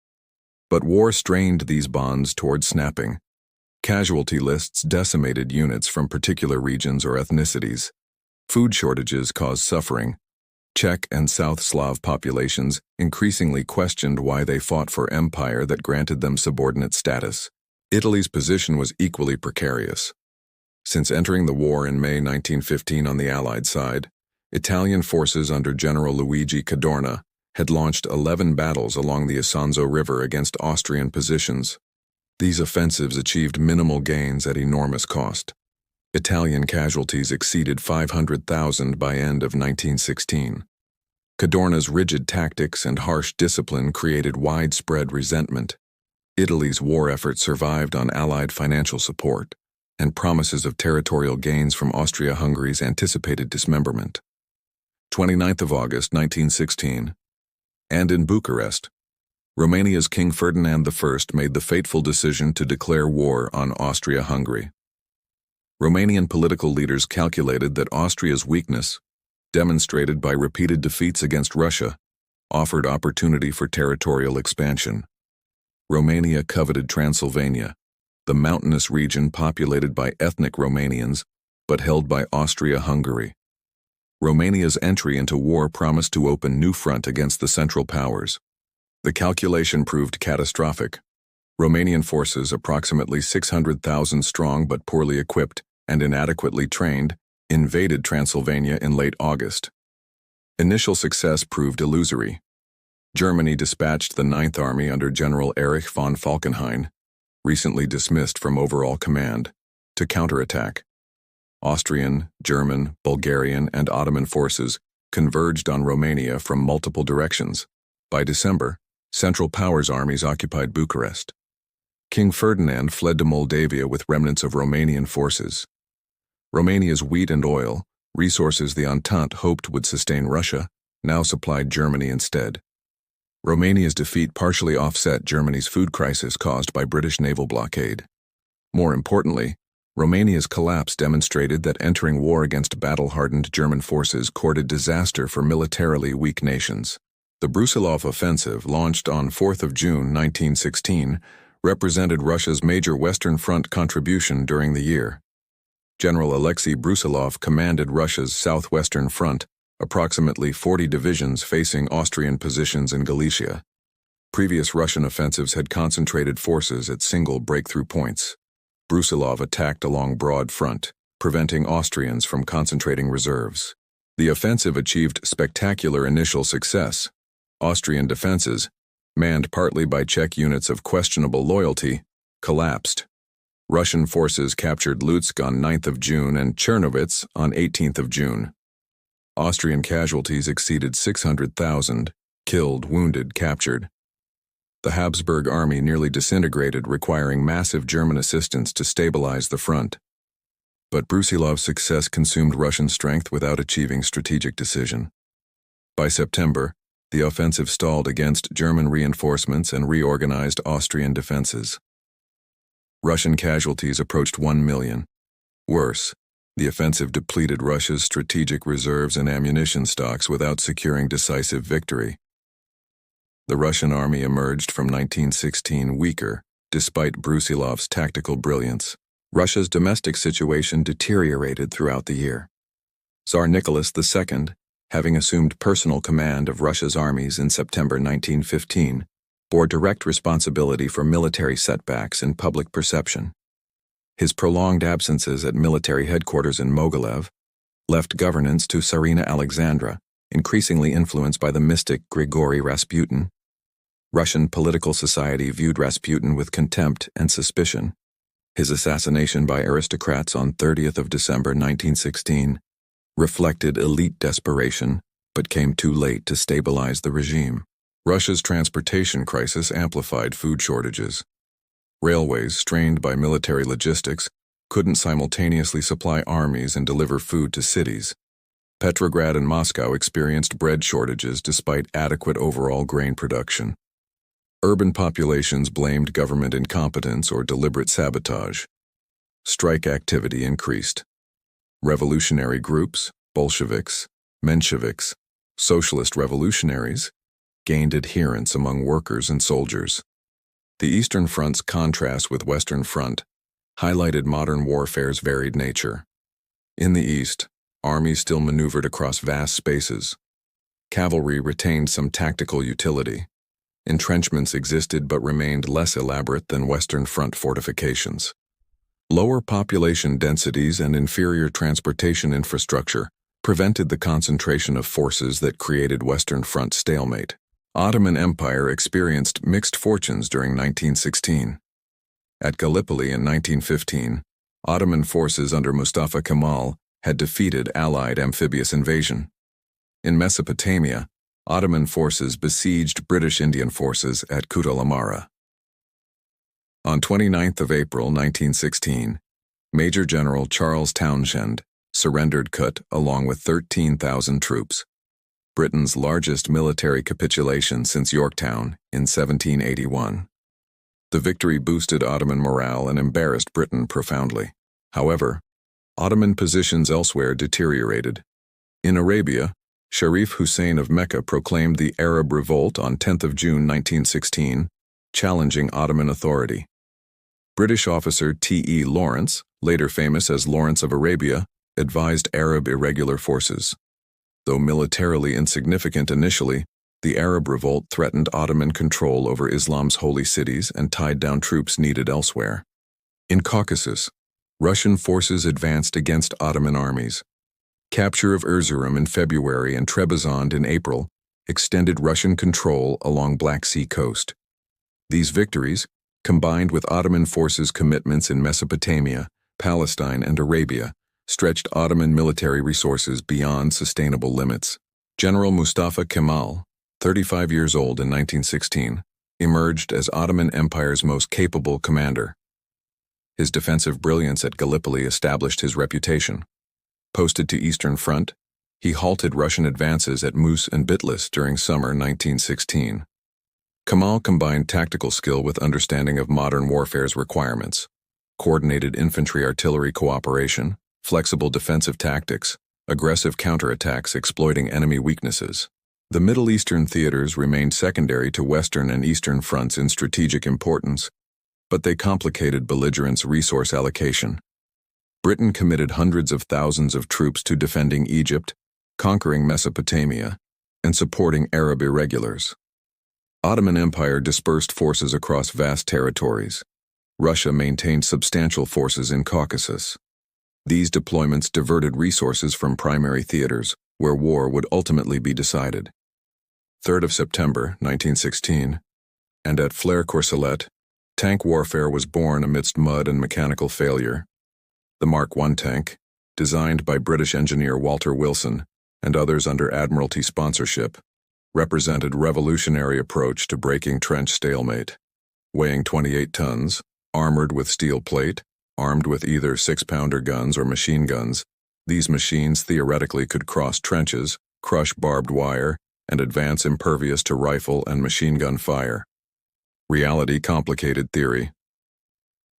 But war strained these bonds toward snapping. Casualty lists decimated units from particular regions or ethnicities. Food shortages caused suffering. Czech and South Slav populations increasingly questioned why they fought for empire that granted them subordinate status. Italy's position was equally precarious. Since entering the war in May 1915 on the Allied side, Italian forces under General Luigi Cadorna had launched 11 battles along the Isonzo River against Austrian positions. These offensives achieved minimal gains at enormous cost. Italian casualties exceeded 500,000 by end of 1916. Cadorna's rigid tactics and harsh discipline created widespread resentment. Italy's war effort survived on Allied financial support and promises of territorial gains from Austria-Hungary's anticipated dismemberment. 29th of August 1916, and in Bucharest, Romania's King Ferdinand I made the fateful decision to declare war on Austria-Hungary. Romanian political leaders calculated that Austria's weakness, demonstrated by repeated defeats against Russia, offered opportunity for territorial expansion. Romania coveted Transylvania, the mountainous region populated by ethnic Romanians but held by Austria-Hungary. Romania's entry into war promised to open new front against the Central Powers. The calculation proved catastrophic. Romanian forces, approximately 600,000 strong but poorly equipped and inadequately trained, invaded Transylvania in late August. Initial success proved illusory. Germany dispatched the Ninth Army under General Erich von Falkenhayn, recently dismissed from overall command, to counterattack. Austrian, German, Bulgarian, and Ottoman forces converged on Romania from multiple directions. By December, Central Powers armies occupied Bucharest. King Ferdinand fled to Moldavia with remnants of Romanian forces. Romania's wheat and oil, resources the Entente hoped would sustain Russia, now supplied Germany instead. Romania's defeat partially offset Germany's food crisis caused by British naval blockade. More importantly, Romania's collapse demonstrated that entering war against battle-hardened German forces courted disaster for militarily weak nations. The Brusilov offensive, launched on 4th of June 1916, represented Russia's major Western Front contribution during the year. General Alexei Brusilov commanded Russia's southwestern front, approximately 40 divisions facing Austrian positions in Galicia. Previous Russian offensives had concentrated forces at single breakthrough points. Brusilov attacked along broad front, preventing Austrians from concentrating reserves. The offensive achieved spectacular initial success. Austrian defenses, manned partly by Czech units of questionable loyalty, collapsed. Russian forces captured Lutsk on 9th of June and Czernowitz on 18th of June. Austrian casualties exceeded 600,000, killed, wounded, captured. The Habsburg army nearly disintegrated, requiring massive German assistance to stabilize the front. But Brusilov's success consumed Russian strength without achieving strategic decision. By September, the offensive stalled against German reinforcements and reorganized Austrian defenses. Russian casualties approached 1 million. Worse, the offensive depleted Russia's strategic reserves and ammunition stocks without securing decisive victory. The Russian army emerged from 1916 weaker, despite Brusilov's tactical brilliance. Russia's domestic situation deteriorated throughout the year. Tsar Nicholas II, having assumed personal command of Russia's armies in September 1915, bore direct responsibility for military setbacks in public perception. His prolonged absences at military headquarters in Mogilev left governance to Tsarina Alexandra, increasingly influenced by the mystic Grigory Rasputin. Russian political society viewed Rasputin with contempt and suspicion. His assassination by aristocrats on 30th of December 1916 reflected elite desperation, but came too late to stabilize the regime. Russia's transportation crisis amplified food shortages. Railways, strained by military logistics, couldn't simultaneously supply armies and deliver food to cities. Petrograd and Moscow experienced bread shortages despite adequate overall grain production. Urban populations blamed government incompetence or deliberate sabotage. Strike activity increased. Revolutionary groups, Bolsheviks, Mensheviks, socialist revolutionaries, gained adherents among workers and soldiers. The Eastern Front's contrast with Western Front highlighted modern warfare's varied nature. In the East, armies still maneuvered across vast spaces. Cavalry retained some tactical utility. Entrenchments existed but remained less elaborate than Western Front fortifications. Lower population densities and inferior transportation infrastructure prevented the concentration of forces that created Western Front stalemate. Ottoman Empire experienced mixed fortunes during 1916. At Gallipoli in 1915, Ottoman forces under Mustafa Kemal had defeated Allied amphibious invasion. In Mesopotamia, Ottoman forces besieged British Indian forces at Kut al Amara. On 29 April 1916, Major General Charles Townshend surrendered Kut along with 13,000 troops, Britain's largest military capitulation since Yorktown in 1781. The victory boosted Ottoman morale and embarrassed Britain profoundly. However, Ottoman positions elsewhere deteriorated. In Arabia, Sharif Hussein of Mecca proclaimed the Arab Revolt on 10 June 1916, challenging Ottoman authority. British officer T.E. Lawrence, later famous as Lawrence of Arabia, advised Arab irregular forces. Though militarily insignificant initially, the Arab Revolt threatened Ottoman control over Islam's holy cities and tied down troops needed elsewhere. In Caucasus, Russian forces advanced against Ottoman armies. Capture of Erzurum in February and Trebizond in April extended Russian control along Black Sea coast. These victories, combined with Ottoman forces' commitments in Mesopotamia, Palestine, and Arabia, stretched Ottoman military resources beyond sustainable limits. General Mustafa Kemal, 35 years old in 1916, emerged as Ottoman Empire's most capable commander. His defensive brilliance at Gallipoli established his reputation. Posted to Eastern Front, he halted Russian advances at Mus and Bitlis during summer 1916. Kemal combined tactical skill with understanding of modern warfare's requirements, coordinated infantry-artillery cooperation, flexible defensive tactics, aggressive counterattacks exploiting enemy weaknesses. The Middle Eastern theaters remained secondary to Western and Eastern fronts in strategic importance, but they complicated belligerents' resource allocation. Britain committed hundreds of thousands of troops to defending Egypt, conquering Mesopotamia, and supporting Arab irregulars. Ottoman Empire dispersed forces across vast territories. Russia maintained substantial forces in Caucasus. These deployments diverted resources from primary theaters, where war would ultimately be decided. 3rd of September, 1916, and at Flers-Courcelette, tank warfare was born amidst mud and mechanical failure. The Mark I tank, designed by British engineer Walter Wilson and others under Admiralty sponsorship, represented revolutionary approach to breaking trench stalemate. Weighing 28 tons, armored with steel plate, armed with either 6-pounder guns or machine guns, these machines theoretically could cross trenches, crush barbed wire, and advance impervious to rifle and machine gun fire. Reality complicated theory.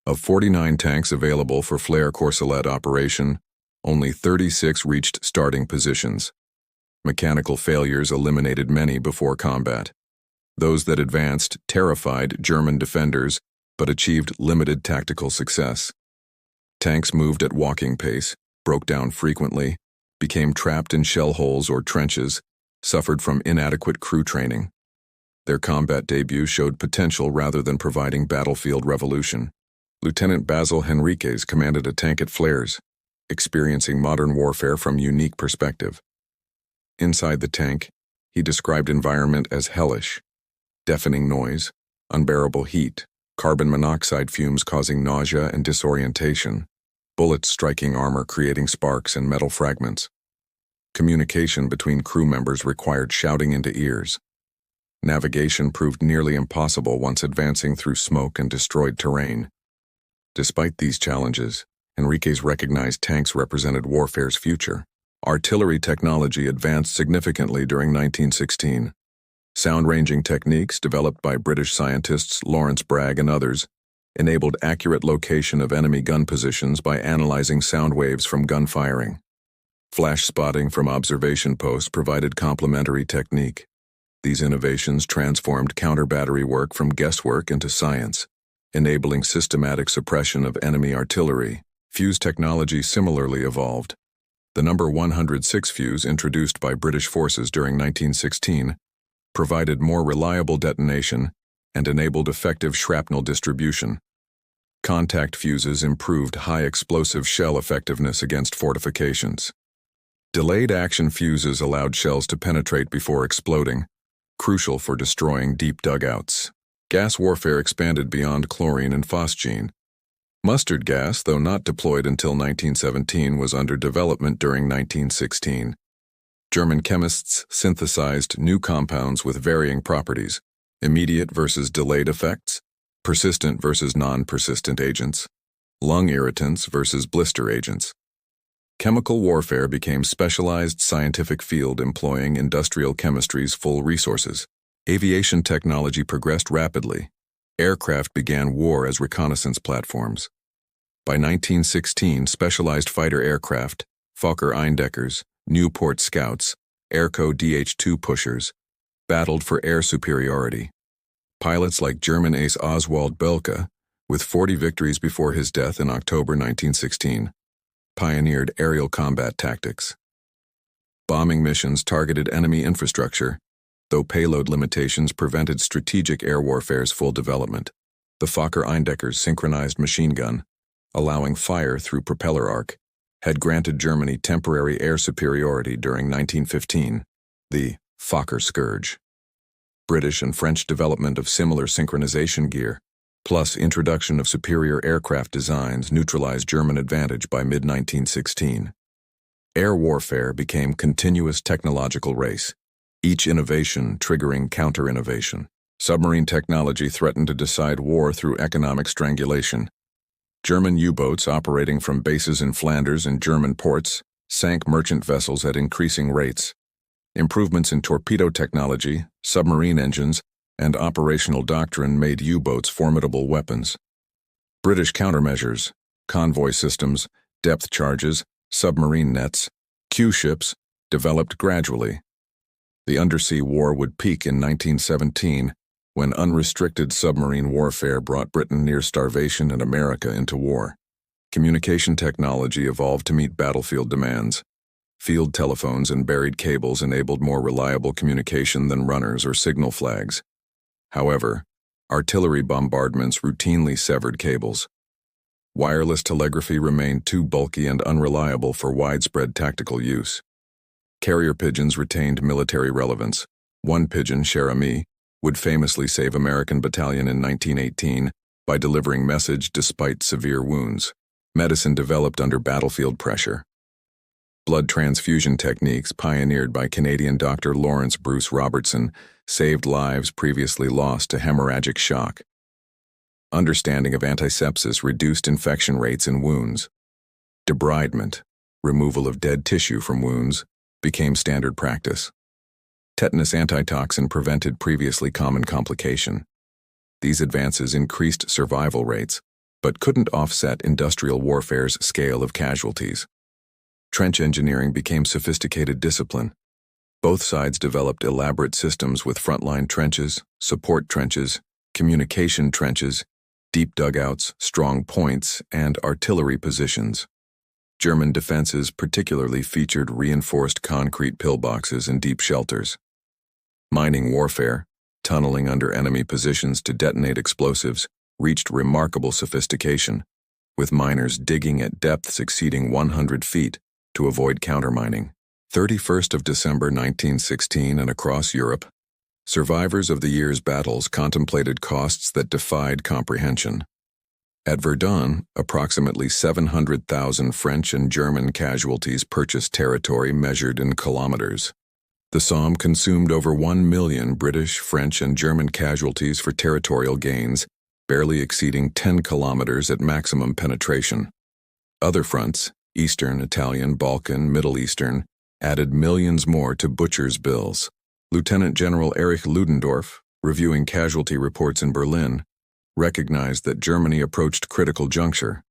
Of 49 tanks available for Flers-Courcelette operation, only 36 reached starting positions. Mechanical failures eliminated many before combat. Those that advanced terrified German defenders, but achieved limited tactical success. Tanks moved at walking pace, broke down frequently, became trapped in shell holes or trenches, suffered from inadequate crew training. Their combat debut showed potential rather than providing battlefield revolution. Lieutenant Basil Henriquez commanded a tank at Flers, experiencing modern warfare from unique perspective. Inside the tank, he described environment as hellish. Deafening noise, unbearable heat, carbon monoxide fumes causing nausea and disorientation, bullets striking armor creating sparks and metal fragments. Communication between crew members required shouting into ears. Navigation proved nearly impossible once advancing through smoke and destroyed terrain. Despite these challenges, Henriquez recognized tanks represented warfare's future. Artillery technology advanced significantly during 1916. Sound-ranging techniques developed by British scientists Lawrence Bragg and others enabled accurate location of enemy gun positions by analyzing sound waves from gun firing. Flash spotting from observation posts provided complementary technique. These innovations transformed counter-battery work from guesswork into science, enabling systematic suppression of enemy artillery. Fuse technology similarly evolved. The number 106 fuse introduced by British forces during 1916 provided more reliable detonation and enabled effective shrapnel distribution. Contact fuses improved high-explosive shell effectiveness against fortifications. Delayed action fuses allowed shells to penetrate before exploding, crucial for destroying deep dugouts. Gas warfare expanded beyond chlorine and phosgene. Mustard gas, though not deployed until 1917, was under development during 1916. German chemists synthesized new compounds with varying properties: immediate versus delayed effects, persistent versus non-persistent agents, lung irritants versus blister agents. Chemical warfare became specialized scientific field employing industrial chemistry's full resources. Aviation technology progressed rapidly. Aircraft began war as reconnaissance platforms. By 1916, specialized fighter aircraft, Fokker-Eindeckers, Newport Scouts, Airco DH-2 pushers, battled for air superiority. Pilots like German ace Oswald Boelcke, with 40 victories before his death in October 1916, pioneered aerial combat tactics. Bombing missions targeted enemy infrastructure, though payload limitations prevented strategic air warfare's full development. The Fokker-Eindecker's synchronized machine gun, allowing fire through propeller arc, had granted Germany temporary air superiority during 1915, the Fokker Scourge. British and French development of similar synchronization gear, plus introduction of superior aircraft designs, neutralized German advantage by mid-1916. Air warfare became continuous technological race, each innovation triggering counter-innovation. Submarine technology threatened to decide war through economic strangulation. German U-boats operating from bases in Flanders and German ports sank merchant vessels at increasing rates. Improvements in torpedo technology, submarine engines, and operational doctrine made U-boats formidable weapons. British countermeasures, convoy systems, depth charges, submarine nets, Q-ships developed gradually. The undersea war would peak in 1917, when unrestricted submarine warfare brought Britain near starvation and America into war. Communication technology evolved to meet battlefield demands. Field telephones and buried cables enabled more reliable communication than runners or signal flags. However, artillery bombardments routinely severed cables. Wireless telegraphy remained too bulky and unreliable for widespread tactical use. Carrier pigeons retained military relevance. One pigeon, Cher Ami, would famously save American battalion in 1918 by delivering message despite severe wounds. Medicine developed under battlefield pressure. Blood transfusion techniques pioneered by Canadian Dr. Lawrence Bruce Robertson saved lives previously lost to hemorrhagic shock. Understanding of antisepsis reduced infection rates in wounds. Debridement, removal of dead tissue from wounds, became standard practice. Tetanus antitoxin prevented previously common complication. These advances increased survival rates, but couldn't offset industrial warfare's scale of casualties. Trench engineering became sophisticated discipline. Both sides developed elaborate systems with frontline trenches, support trenches, communication trenches, deep dugouts, strong points, and artillery positions. German defenses particularly featured reinforced concrete pillboxes and deep shelters. Mining warfare, tunneling under enemy positions to detonate explosives, reached remarkable sophistication, with miners digging at depths exceeding 100 feet to avoid countermining. 31st of December 1916 and across Europe, survivors of the year's battles contemplated costs that defied comprehension. At Verdun, approximately 700,000 French and German casualties purchased territory measured in kilometers. The Somme consumed over 1 million British, French, and German casualties for territorial gains, barely exceeding 10 kilometers at maximum penetration. Other fronts, Eastern, Italian, Balkan, Middle Eastern, added millions more to butchers' bills. Lieutenant General Erich Ludendorff, reviewing casualty reports in Berlin, recognized that Germany approached critical juncture.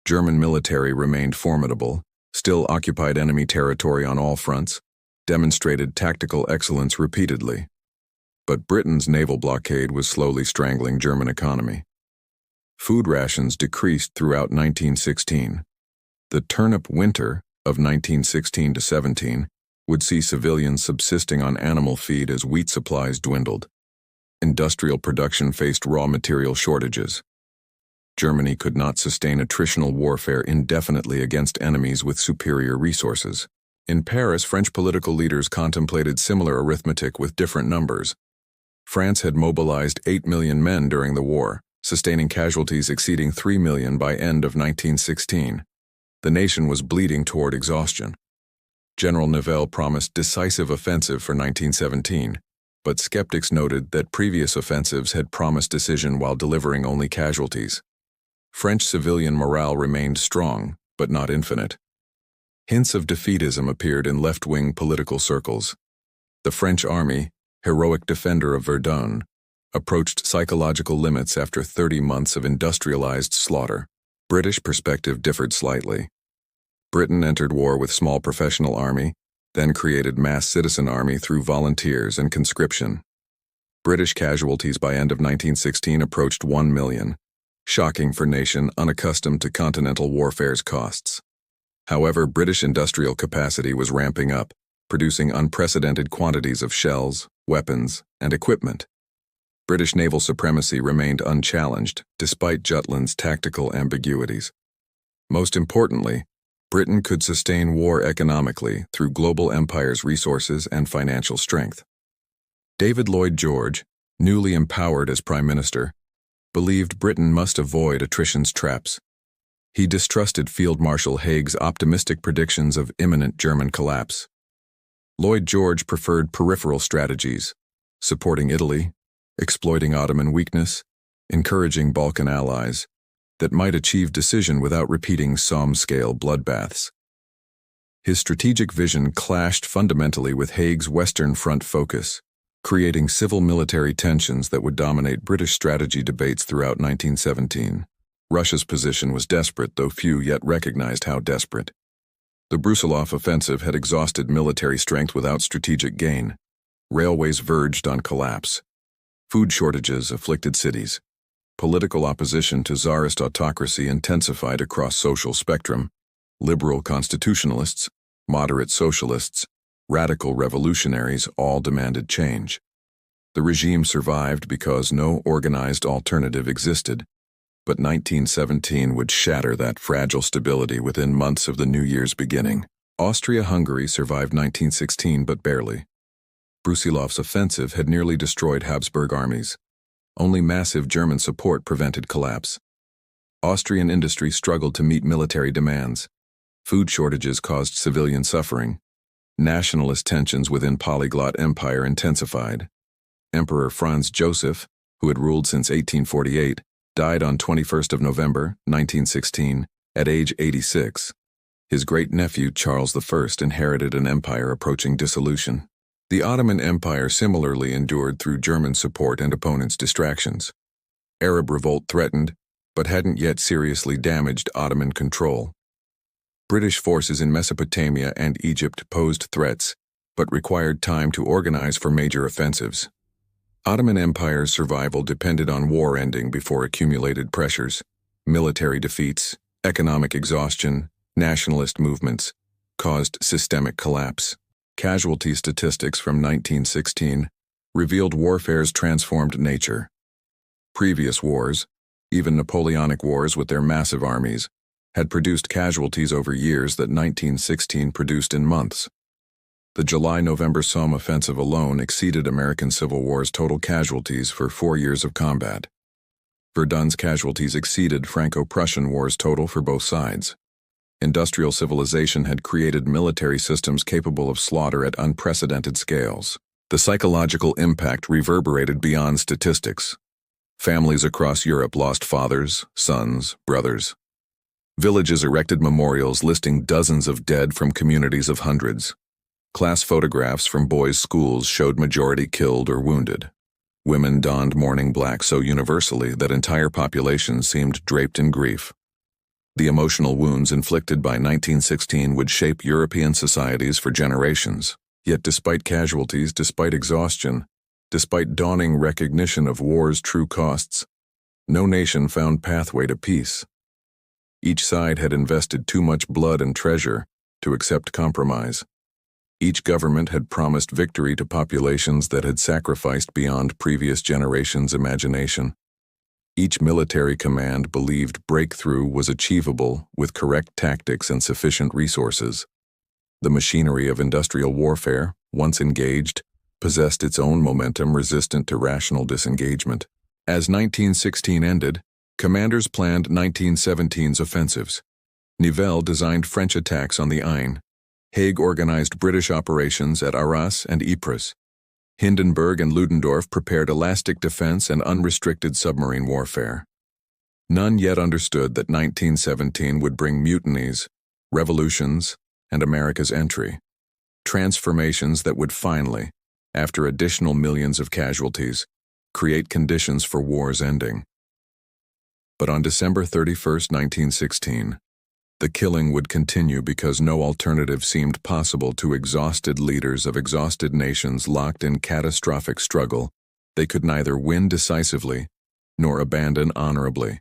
German military remained formidable, still occupied enemy territory on all fronts, demonstrated tactical excellence repeatedly. But Britain's naval blockade was slowly strangling German economy. Food rations decreased throughout 1916. The turnip winter of 1916-17 would see civilians subsisting on animal feed as wheat supplies dwindled. Industrial production faced raw material shortages. Germany could not sustain attritional warfare indefinitely against enemies with superior resources. In Paris, French political leaders contemplated similar arithmetic with different numbers. France had mobilized 8 million men during the war, sustaining casualties exceeding 3 million by end of 1916. The nation was bleeding toward exhaustion. General Nivelle promised decisive offensive for 1917, but skeptics noted that previous offensives had promised decision while delivering only casualties. French civilian morale remained strong, but not infinite. Hints of defeatism appeared in left-wing political circles. The French army, heroic defender of Verdun, approached psychological limits after 30 months of industrialized slaughter. British perspective differed slightly. Britain entered war with small professional army, then created mass citizen army through volunteers and conscription. British casualties by end of 1916 approached 1 million, shocking for nation unaccustomed to continental warfare's costs. However, British industrial capacity was ramping up, producing unprecedented quantities of shells, weapons, and equipment. British naval supremacy remained unchallenged, despite Jutland's tactical ambiguities. Most importantly, Britain could sustain war economically through global empire's resources and financial strength. David Lloyd George, newly empowered as Prime Minister, believed Britain must avoid attrition's traps. He distrusted Field Marshal Haig's optimistic predictions of imminent German collapse. Lloyd George preferred peripheral strategies, supporting Italy, exploiting Ottoman weakness, encouraging Balkan allies, that might achieve decision without repeating Somme-scale bloodbaths. His strategic vision clashed fundamentally with Haig's Western Front focus, creating civil-military tensions that would dominate British strategy debates throughout 1917. Russia's position was desperate, though few yet recognized how desperate. The Brusilov offensive had exhausted military strength without strategic gain. Railways verged on collapse. Food shortages afflicted cities. Political opposition to Tsarist autocracy intensified across social spectrum. Liberal constitutionalists, moderate socialists, radical revolutionaries all demanded change. The regime survived because no organized alternative existed, but 1917 would shatter that fragile stability within months of the new year's beginning. Austria-Hungary survived 1916, but barely. Brusilov's offensive had nearly destroyed Habsburg armies. Only massive German support prevented collapse. Austrian industry struggled to meet military demands. Food shortages caused civilian suffering. Nationalist tensions within polyglot empire intensified. Emperor Franz Joseph, who had ruled since 1848, died on 21st of November, 1916, at age 86. His great-nephew Charles I inherited an empire approaching dissolution. The Ottoman Empire similarly endured through German support and opponents' distractions. Arab revolt threatened, but hadn't yet seriously damaged Ottoman control. British forces in Mesopotamia and Egypt posed threats, but required time to organize for major offensives. Ottoman Empire's survival depended on war ending before accumulated pressures. Military defeats, economic exhaustion, nationalist movements caused systemic collapse. Casualty statistics from 1916 revealed warfare's transformed nature. Previous wars, even Napoleonic wars with their massive armies, had produced casualties over years that 1916 produced in months. The July-November Somme offensive alone exceeded American Civil War's total casualties for 4 years of combat. Verdun's casualties exceeded Franco-Prussian War's total for both sides. Industrial civilization had created military systems capable of slaughter at unprecedented scales. The psychological impact reverberated beyond statistics. Families across Europe lost fathers, sons, brothers. Villages erected memorials listing dozens of dead from communities of hundreds. Class photographs from boys' schools showed majority killed or wounded. Women donned mourning black so universally that entire populations seemed draped in grief. The emotional wounds inflicted by 1916 would shape European societies for generations. Yet despite casualties, despite exhaustion, despite dawning recognition of war's true costs, no nation found pathway to peace. Each side had invested too much blood and treasure to accept compromise. Each government had promised victory to populations that had sacrificed beyond previous generations' imagination. Each military command believed breakthrough was achievable with correct tactics and sufficient resources. The machinery of industrial warfare, once engaged, possessed its own momentum resistant to rational disengagement. As 1916 ended, commanders planned 1917's offensives. Nivelle designed French attacks on the Aisne. Haig organized British operations at Arras and Ypres. Hindenburg and Ludendorff prepared elastic defense and unrestricted submarine warfare. None yet understood that 1917 would bring mutinies, revolutions, and America's entry. Transformations that would finally, after additional millions of casualties, create conditions for war's ending. But on December 31, 1916, the killing would continue because no alternative seemed possible to exhausted leaders of exhausted nations locked in catastrophic struggle. They could neither win decisively nor abandon honorably.